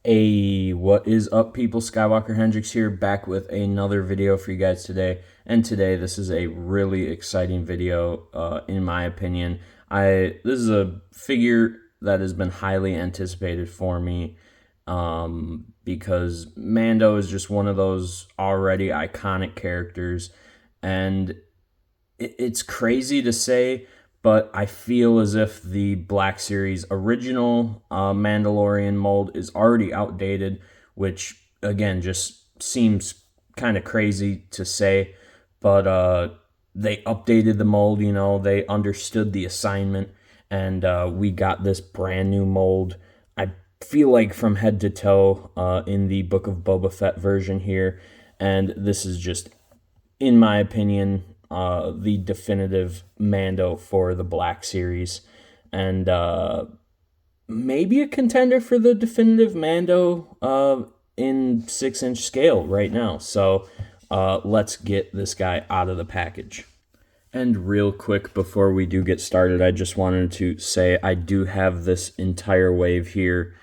Hey, what is up, people? Skywalker Hendrix here, back with another video for you guys today. And today, this is a really exciting video, in my opinion. This is a figure that has been highly anticipated for me, because Mando is just one of those already iconic characters, and it's crazy to say, but I feel as if the Black Series original Mandalorian mold is already outdated, which again just seems kind of crazy to say, but they updated the mold. They understood the assignment, and we got this brand new mold. I feel like from head to toe in the Book of Boba Fett version here, and this is just, in my opinion, the definitive Mando for the Black Series, and maybe a contender for the definitive Mando in 6-inch scale right now. So let's get this guy out of the package. And real quick before we do get started, I just wanted to say I do have this entire wave here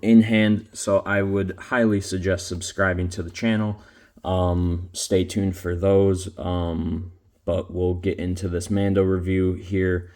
in hand, so I would highly suggest subscribing to the channel. Stay tuned for those, but we'll get into this Mando review here.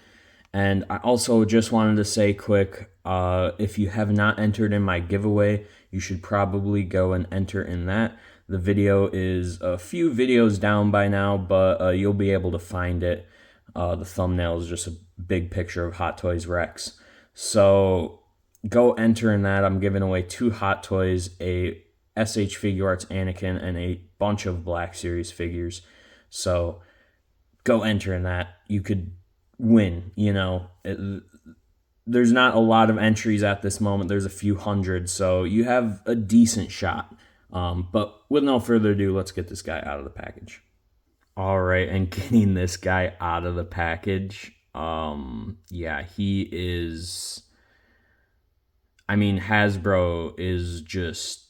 And I also just wanted to say quick, if you have not entered in my giveaway, you should probably go and enter in that. The video is a few videos down by now, but you'll be able to find it. The thumbnail is just a big picture of Hot Toys Rex. So go enter in that. I'm giving away 2 Hot Toys, a SH Figuarts Anakin, and a bunch of Black Series figures. So go enter in that. You could win, there's not a lot of entries at this moment. There's a few hundred, so you have a decent shot. But with no further ado, let's get this guy out of the package. All right, and getting this guy out of the package, yeah, he is... Hasbro is just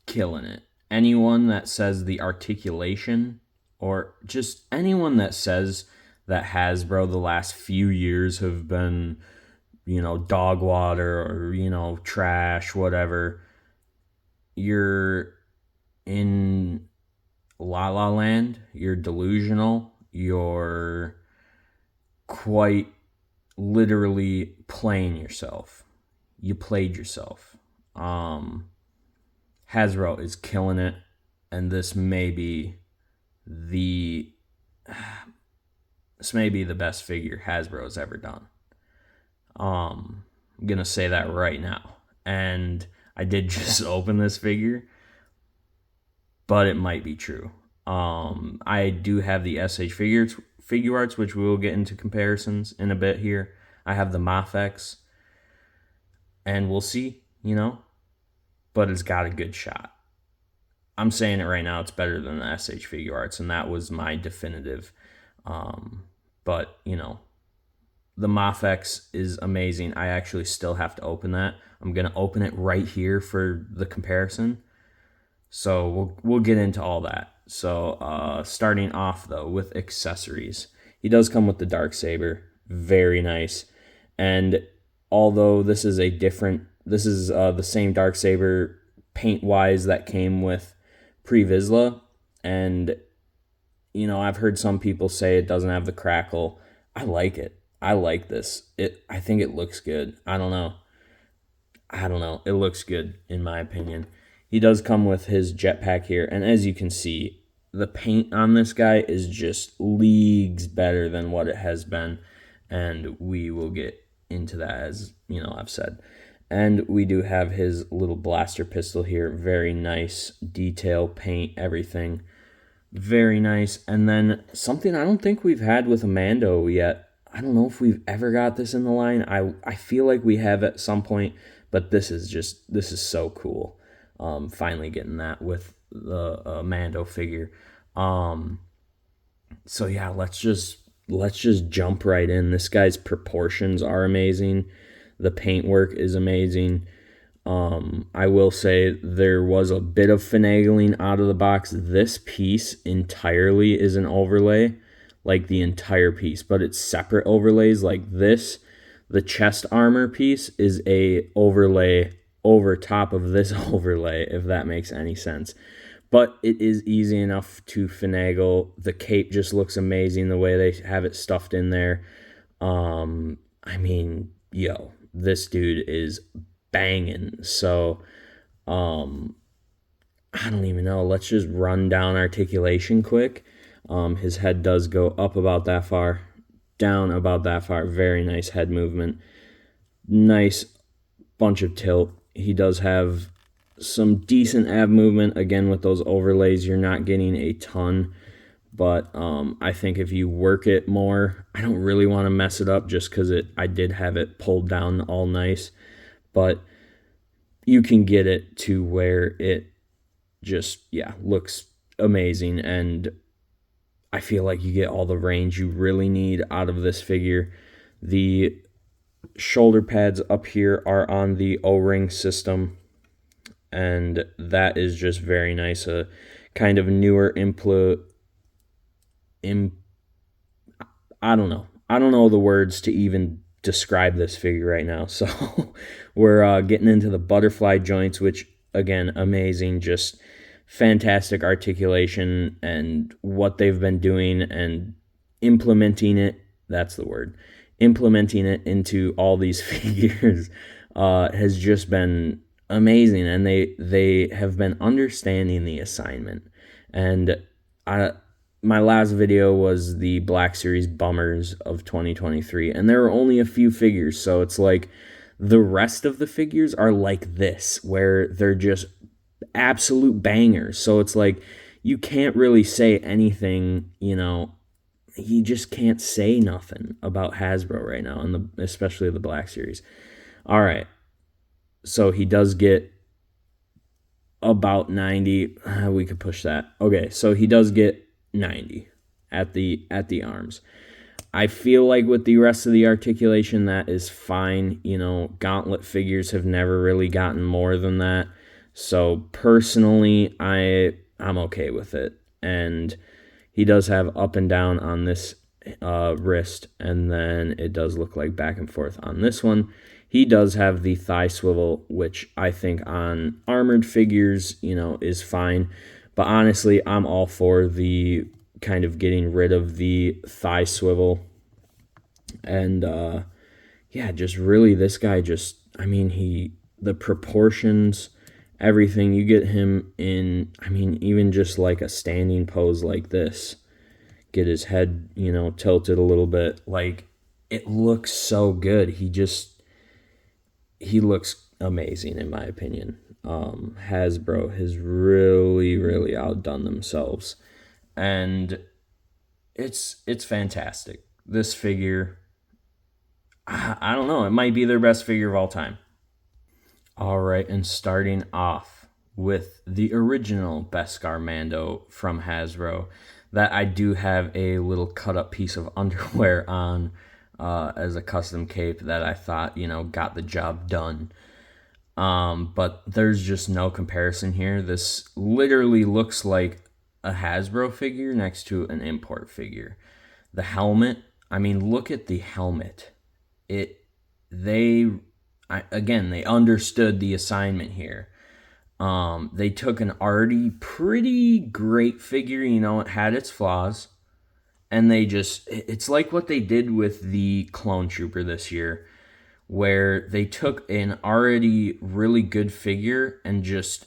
killing it. Anyone that says the articulation, or just anyone that says that Hasbro the last few years have been, dog water or, trash, whatever, you're in La La Land, you're delusional, you're quite literally playing yourself. You played yourself. Hasbro is killing it, and this may be the best figure Hasbro's ever done. I'm gonna say that right now, and I did just open this figure, but it might be true. I do have the SH Figuarts, which we will get into comparisons in a bit here. I have the Mafex, and we'll see, but it's got a good shot. I'm saying it right now, it's better than the SH Figuarts, and that was my definitive. But, the Mafex is amazing. I actually still have to open that. I'm going to open it right here for the comparison. So we'll get into all that. So starting off, though, with accessories. He does come with the Darksaber. Very nice. And although this is the same Darksaber paint-wise that came with Pre-Vizsla, and I've heard some people say it doesn't have the crackle. I like it. I like this. I think it looks good. I don't know. It looks good in my opinion. He does come with his jetpack here, and as you can see, the paint on this guy is just leagues better than what it has been, and we will get into that, as I've said. And we do have his little blaster pistol here. Very nice detail, paint, everything. Very nice. And then something I don't think we've had with a Mando yet. I don't know if we've ever got this in the line. I feel like we have at some point, but this is so cool. Finally getting that with the Mando figure. So yeah, let's just jump right in. This guy's proportions are amazing. The paintwork is amazing. I will say there was a bit of finagling out of the box. This piece entirely is an overlay, like the entire piece, but it's separate overlays like this. The chest armor piece is a overlay over top of this overlay, if that makes any sense. But it is easy enough to finagle. The cape just looks amazing the way they have it stuffed in there. I mean, yo, this dude is banging. So, I don't even know. Let's just run down articulation quick. His head does go up about that far, down about that far. Very nice head movement. Nice bunch of tilt. He does have some decent ab movement. Again, with those overlays, you're not getting a ton. But I think if you work it more, I don't really want to mess it up just because I did have it pulled down all nice. But you can get it to where it just, yeah, looks amazing. And I feel like you get all the range you really need out of this figure. The shoulder pads up here are on the O-ring system, and that is just very nice. A kind of newer I don't know the words to even describe this figure right now. So we're getting into the butterfly joints, which again, amazing, just fantastic articulation, and what they've been doing and implementing it. That's the word. Implementing it into all these figures has just been amazing, and they have been understanding the assignment. And my last video was the Black Series Bummers of 2023, and there were only a few figures, so it's like the rest of the figures are like this, where they're just absolute bangers. So it's like you can't really say anything, you just can't say nothing about Hasbro right now, and especially the Black Series. All right, so he does get about 90. We could push that. Okay, so he does get 90 at the arms. I feel like with the rest of the articulation, that is fine. Gauntlet figures have never really gotten more than that. So personally, I'm okay with it. And he does have up and down on this wrist, and then it does look like back and forth on this one. He does have the thigh swivel, which I think on armored figures, is fine. But honestly, I'm all for the kind of getting rid of the thigh swivel. And just really this guy the proportions, everything, you get him in, even just like a standing pose like this, get his head, tilted a little bit, like it looks so good. He looks amazing in my opinion. Hasbro has really, really outdone themselves, and it's fantastic. This figure, I don't know, it might be their best figure of all time. All right, and starting off with the original Beskar Mando from Hasbro, that I do have a little cut up piece of underwear on as a custom cape that I thought, got the job done. But there's just no comparison here. This literally looks like a Hasbro figure next to an import figure. The helmet, look at the helmet. They understood the assignment here. They took an already pretty great figure, it had its flaws, and it's like what they did with the Clone Trooper this year, where they took an already really good figure and just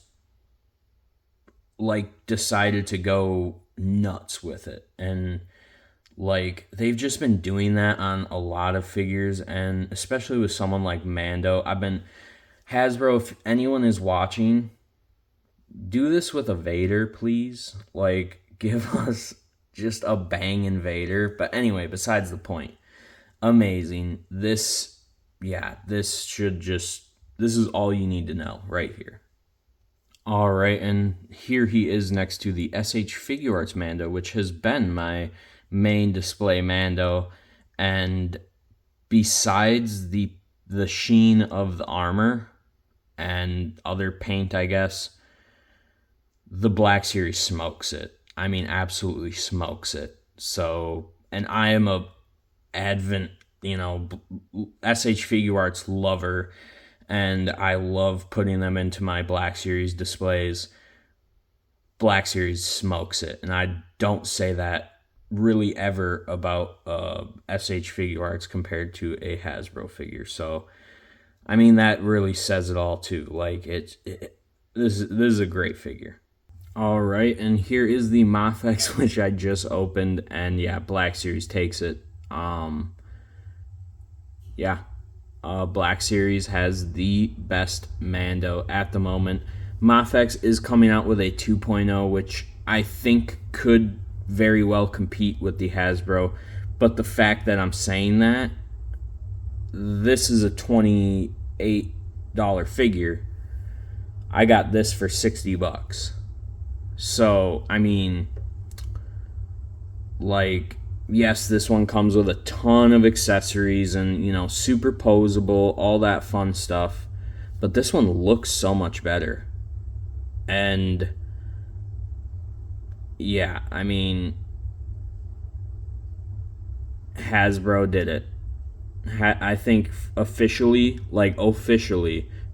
decided to go nuts with it. And they've just been doing that on a lot of figures, and especially with someone like Mando. Hasbro, if anyone is watching, do this with a Vader, please. Give us just a banging Vader. But anyway, besides the point. Amazing. This is all you need to know right here. All right, and here he is next to the SH Figuarts Mando, which has been my main display Mando, and besides the sheen of the armor and other paint, I guess, the Black Series smokes it. Absolutely smokes it. So, and I am a Advent, SH Figuarts lover, and I love putting them into my Black Series displays. Black Series smokes it, and I don't say that really ever about SH Figuarts compared to a Hasbro figure. So, I mean, that really says it all too. Like this is a great figure. All right, and here is the Mafex, which I just opened, and yeah, Black Series takes it. Yeah, Black Series has the best Mando at the moment. Mafex is coming out with a 2.0, which I think could very well compete with the Hasbro. But the fact that I'm saying that, this is a $28 figure. I got this for $60. So, I mean, like, yes, this one comes with a ton of accessories and, superposable, all that fun stuff. But this one looks so much better. And, yeah, I mean, Hasbro did it. I think officially,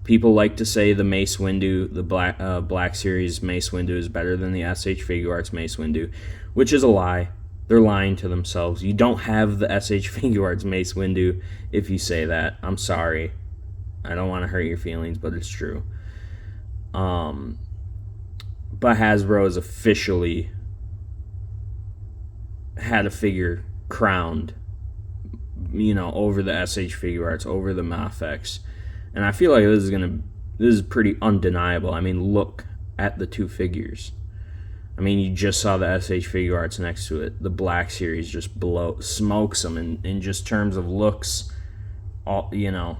people like to say the Mace Windu, the Black Series Mace Windu is better than the SH Figuarts Mace Windu, which is a lie. They're lying to themselves. You don't have the SH Figuarts Mace Windu if you say that. I'm sorry. I don't want to hurt your feelings, but it's true. But Hasbro has officially had a figure crowned, over the SH Figuarts, over the Mafex. And I feel like this is pretty undeniable. I mean, look at the two figures. I mean, you just saw the SH Figuarts next to it. The Black Series just smokes them in just terms of looks. Yeah.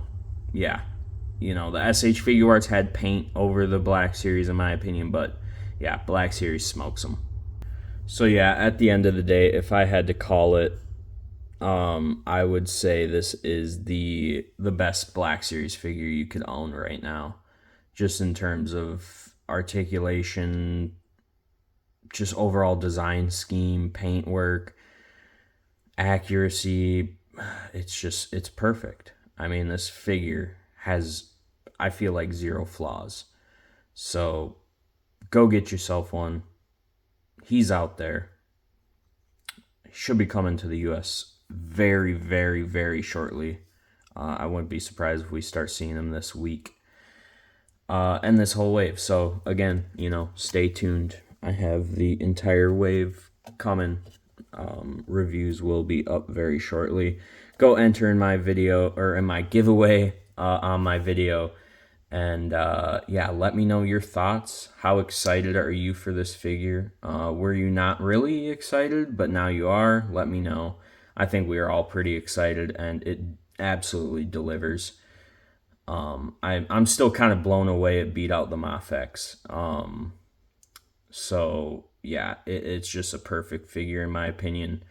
The SH Figuarts had paint over the Black Series, in my opinion, but yeah, Black Series smokes them. So yeah, at the end of the day, if I had to call it, I would say this is the best Black Series figure you could own right now, just in terms of articulation, just overall design scheme, paintwork, accuracy. It's perfect. I mean, this figure has, I feel like, zero flaws. So go get yourself one. He's out there. He should be coming to the US very, very, very shortly. I wouldn't be surprised if we start seeing him this week. And this whole wave. So again, stay tuned. I have the entire wave coming. Reviews will be up very shortly. Go enter in my video, or in my giveaway on my video. And yeah, let me know your thoughts. How excited are you for this figure? Were you not really excited, but now you are? Let me know. I think we are all pretty excited, and it absolutely delivers. I'm still kind of blown away it beat out the Mafex. So yeah, it's just a perfect figure in my opinion.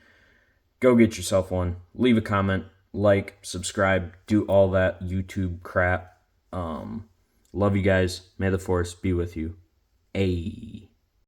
Go get yourself one. Leave a comment, like, subscribe, do all that YouTube crap. Love you guys. May the Force be with you. Ayy.